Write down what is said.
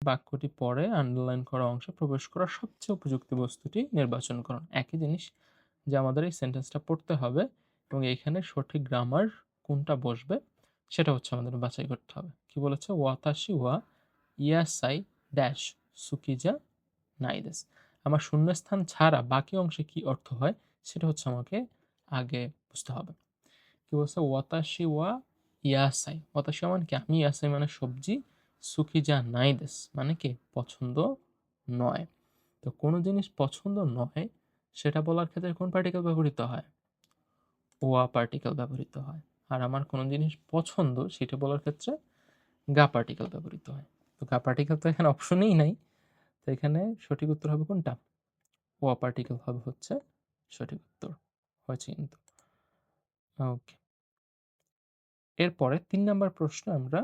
বাক্যটি পরে আন্ডারলাইন করা অংশে প্রবেশ করা সবচেয়ে উপযুক্ত বস্তুটি নির্বাচন করুন। একই জিনিস যে আমাদের এই সেন্টেন্সটা পড়তে হবে এবং এইখানে সঠিক গ্রামার কোনটা বসবে সেটা হচ্ছে আমাদের বাছাই করতে হবে। কি বলেছে? ওয়াতাশি ওয়া ইয়াসাই ড্যাশ সুকিজা নাইদেস। আমার শূন্যস্থান ছাড়া বাকি অংশে কি অর্থ হয় সেটা হচ্ছে আমাকে আগে বুঝতে হবে। কি বলছে? ওয়াতাশি ওয়া ইয়াসাই। ওয়াতাশি মানে কি? আমি, ইয়াসাই মানে সবজি, সুকিজা নাইদেস মানে কি? পছন্দ নয়। তো কোনো জিনিস পছন্দ নয় সেটা বলার ক্ষেত্রে কোন পার্টিকেল ব্যবহৃত হয়? ওয়া পার্টিকেল ব্যবহৃত হয়। আর আমার কোনো জিনিস পছন্দ সেটা বলার ক্ষেত্রে গা পার্টিকেল ব্যবহৃত হয়। তো গা পার্টিকেল তো এখানে অপশনেই নাই। তো এখানে সঠিক উত্তর হবে কোনটা? ওয়া পার্টিকেল হবে হচ্ছে সঠিক উত্তর। হয়েছে কিন্তু। ওকে। এরপরে ৩ নাম্বার প্রশ্ন আমরা